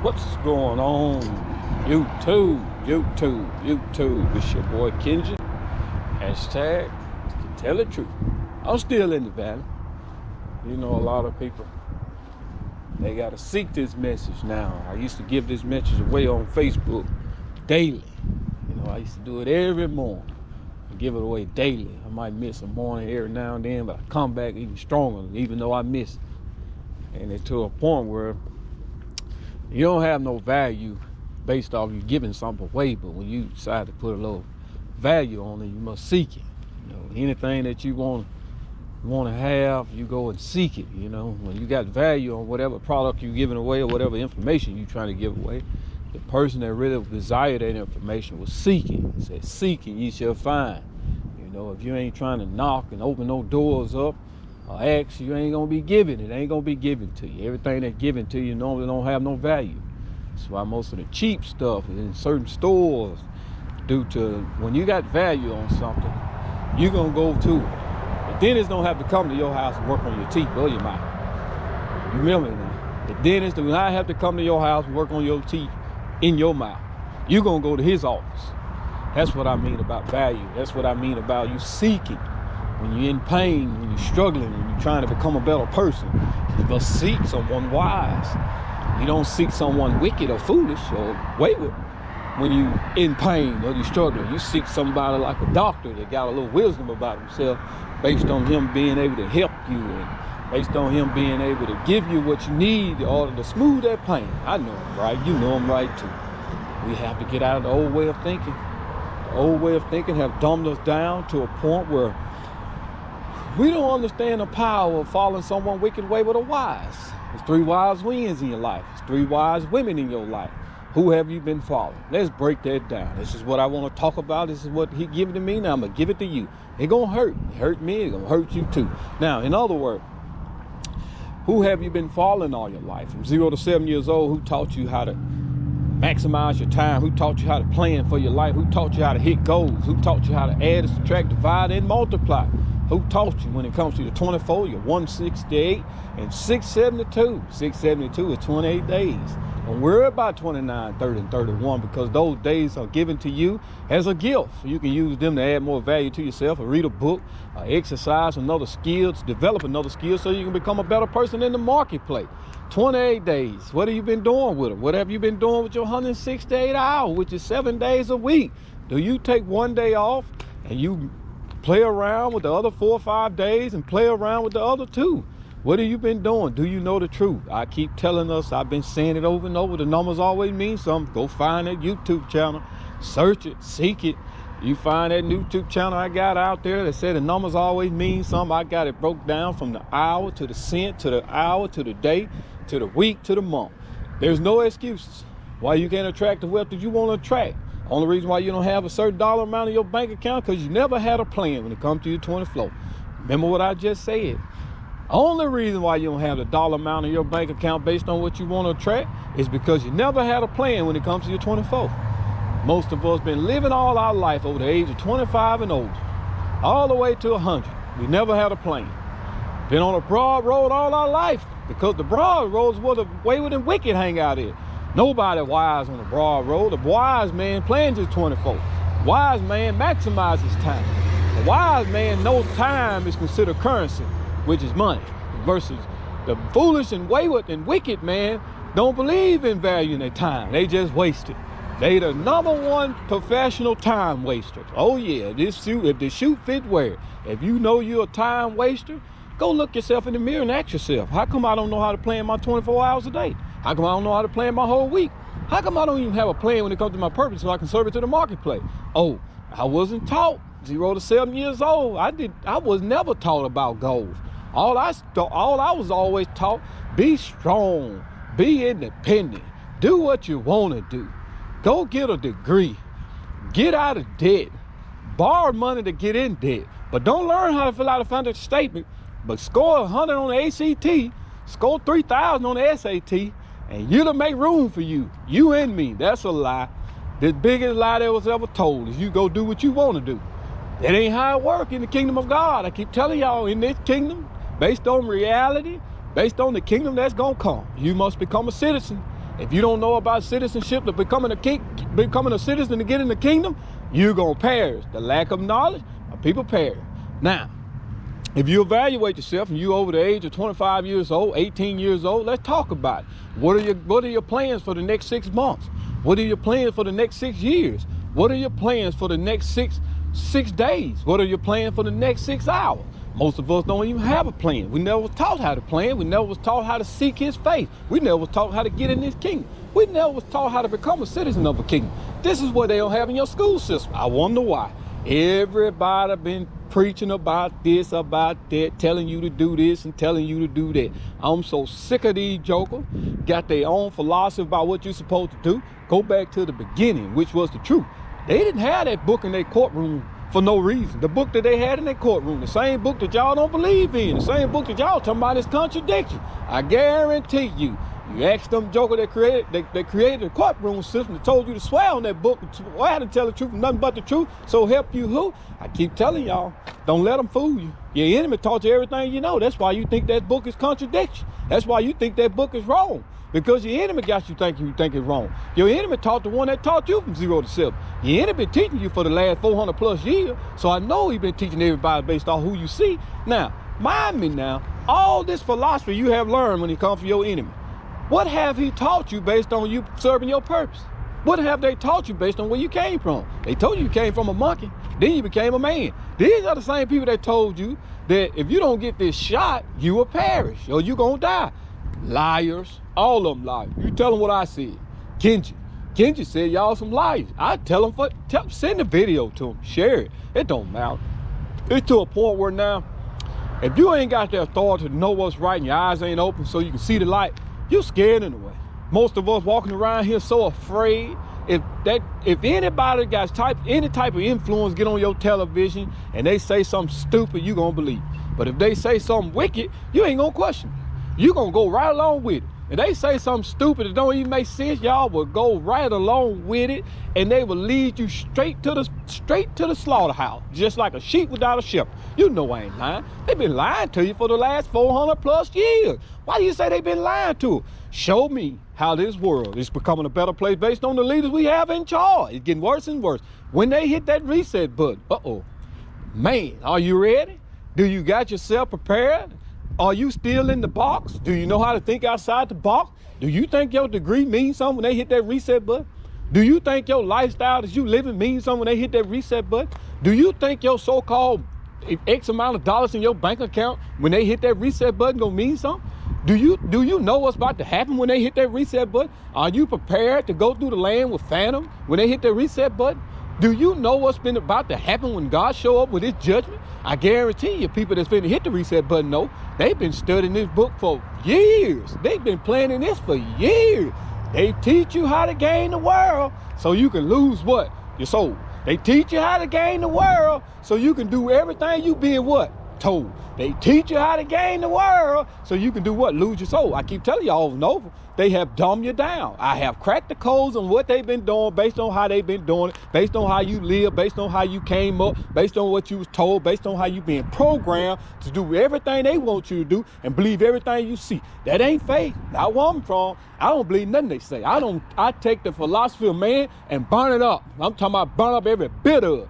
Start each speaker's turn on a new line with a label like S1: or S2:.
S1: What's going on? YouTube. It's your boy Kengi. Hashtag to tell the truth. I'm still in the valley. You know, a lot of people, they gotta seek this message now. I used to give this message away on Facebook daily. You know, I used to do it every morning. I give it away daily. I might miss a morning every now and then, but I come back even stronger, even though I miss it. And it's to a point where you don't have no value based off you giving something away, but when you decide to put a little value on it, you must seek it. You know, anything that you want to have, you go and seek it. You know, when you got value on whatever product you're giving away or whatever information you're trying to give away, the person that really desired that information was seeking. It said, "Seek and ye shall find." You know, if you ain't trying to knock and open no doors up or ask, you ain't gonna be giving. It ain't gonna be given to you. Everything that's given to you normally don't have no value. That's why most of the cheap stuff is in certain stores, due to when you got value on something, you're gonna go to it. The dentist don't have to come to your house and work on your teeth or your mouth. You remember now? The dentist do not have to come to your house and work on your teeth in your mouth. You're gonna go to his office. That's what I mean about value. That's what I mean about you seeking. When you're in pain, when you're struggling, when you're trying to become a better person, you must seek someone wise. You don't seek someone wicked or foolish or wayward. When you're in pain or you're struggling, you seek somebody like a doctor that got a little wisdom about himself, based on him being able to help you and based on him being able to give you what you need in order to smooth that pain. I know him right, you know him right too. We have to get out of the old way of thinking. The old way of thinking have dumbed us down to a point where we don't understand the power of following someone wicked way with a wise. There's 3 wise men in your life. There's 3 wise women in your life. Who have you been following? Let's break that down. This is what I want to talk about. This is what he gave to me. Now I'm going to give it to you. It's going to hurt. It hurt me. It's going to hurt you too. Now, in other words, who have you been following all your life? From 0 to 7 years old, who taught you how to maximize your time? Who taught you how to plan for your life? Who taught you how to hit goals? Who taught you how to add, subtract, divide, and multiply? Who taught you when it comes to your 24, your 168, and 672? 672 is 28 days. Don't worry about 29, 30, and 31, because those days are given to you as a gift. So you can use them to add more value to yourself, or read a book, or exercise another skill, to develop another skill so you can become a better person in the marketplace. 28 days. What have you been doing with them? What have you been doing with your 168 hours, which is 7 days a week? Do you take one day off and you play around with the other 4 or 5 days and play around with the other 2? What have you been doing? Do you know the truth? I keep telling us, I've been saying it over and over, the numbers always mean something. Go find that YouTube channel, search it, seek it. You find that YouTube channel I got out there that said the numbers always mean something. I got it broke down from the hour to the cent to the hour to the day to the week to the month. There's no excuses why you can't attract the wealth that you want to attract. Only reason why you don't have a certain dollar amount in your bank account, because you never had a plan when it comes to your 20th floor. Remember what I just said. Only reason why you don't have the dollar amount in your bank account based on what you want to attract is because you never had a plan when it comes to your 24th. Most of us been living all our life over the age of 25 and older, all the way to 100. We never had a plan. Been on a broad road all our life, because the broad road is where the wayward and wicked hang out in. Nobody wise on the broad road. The wise man plans his 24. Wise man maximizes time. The wise man knows time is considered currency, which is money, versus the foolish and wayward and wicked man don't believe in valuing their time. They just waste it. They the #1 professional time waster. Oh yeah, if the shoe fit, wear it. If you know you're a time waster, go look yourself in the mirror and ask yourself, how come I don't know how to plan my 24 hours a day? How come I don't know how to plan my whole week? How come I don't even have a plan when it comes to my purpose so I can serve it to the marketplace? Oh, I wasn't taught. 0 to 7 years old, I was never taught about goals. All I was always taught, be strong, be independent, do what you want to do. Go get a degree, get out of debt, borrow money to get in debt, but don't learn how to fill out a financial statement, but score 100 on the ACT, score 3,000 on the SAT, and you'll make room for you and me. That's a lie. The biggest lie that was ever told is you go do what you want to do. That ain't how it works in the kingdom of God. I keep telling y'all, in this kingdom, based on reality, based on the kingdom that's gonna come, you must become a citizen. If you don't know about citizenship, to becoming a citizen to get in the kingdom, you're gonna perish. The lack of knowledge, people perish. Now, if you evaluate yourself and you over the age of 25 years old, 18 years old, let's talk about it. What are your plans for the next 6 months? What are your plans for the next 6 years? What are your plans for the next six days? What are your plans for the next 6 hours? Most of us don't even have a plan. We never was taught how to plan. We never was taught how to seek his face. We never was taught how to get in his kingdom. We never was taught how to become a citizen of a kingdom. This is what they don't have in your school system. I wonder why. Everybody been preaching about this, about that, telling you to do this and telling you to do that. I'm so sick of these jokers. Got their own philosophy about what you're supposed to do. Go back to the beginning, which was the truth. They didn't have that book in their courtroom for no reason. The book that they had in their courtroom, the same book that y'all don't believe in, the same book that y'all talking about is contradiction. I guarantee you. You ask them joker that created the courtroom system that told you to swear on that book, swear to tell the truth and nothing but the truth, so help you who? I keep telling y'all, don't let them fool you. Your enemy taught you everything you know. That's why you think that book is contradiction. That's why you think that book is wrong. Because your enemy got you thinking you think it's wrong. Your enemy taught the one that taught you from 0 to 7. Your enemy been teaching you for the last 400 plus years, so I know he been teaching everybody based on who you see. Now, mind me now, all this philosophy you have learned when it comes from your enemy, what have he taught you based on you serving your purpose? What have they taught you based on where you came from? They told you came from a monkey, then you became a man. These are the same people that told you that if you don't get this shot, you will perish or you gonna die. Liars, all of them liars. You tell them what I said. Kengi said y'all some liars. I tell them, send the video to them, share it. It don't matter. It's to a point where now, if you ain't got the authority to know what's right and your eyes ain't open so you can see the light, you're scared anyway. Most of us walking around here so afraid. If anybody got any type of influence get on your television and they say something stupid, you gonna believe. But if they say something wicked, you ain't gonna question it. You gonna go right along with it. If they say something stupid that don't even make sense, y'all will go right along with it, and they will lead you straight to the slaughterhouse, just like a sheep without a shepherd. You know I ain't lying. They've been lying to you for the last 400 plus years. Why do you say they've been lying to you? Show me how this world is becoming a better place based on the leaders we have in charge. It's getting worse and worse. When they hit that reset button, man, are you ready? Do you got yourself prepared? Are you still in the box? Do you know how to think outside the box? Do you think your degree means something when they hit that reset button? Do you think your lifestyle that you living means something when they hit that reset button? Do you think your so-called X amount of dollars in your bank account when they hit that reset button gonna mean something? Do you know what's about to happen when they hit that reset button? Are you prepared to go through the land with phantom when they hit that reset button? Do you know what's been about to happen when God show up with his judgment? I guarantee you people that's finna hit the reset button know. They've been studying this book for years. They've been planning this for years. They teach you how to gain the world so you can lose what? Your soul. They teach you how to gain the world so you can do everything you being what? Told. They teach you how to gain the world so you can do what? Lose your soul. I keep telling you over and over. They have dumbed you down. I have cracked the codes on what they've been doing based on how they've been doing it, based on how you live, based on how you came up, based on what you was told, based on how you been programmed to do everything they want you to do and believe everything you see. That ain't faith. Not where I'm from. I don't believe nothing they say. I take the philosophy of man and burn it up. I'm talking about burn up every bit of it.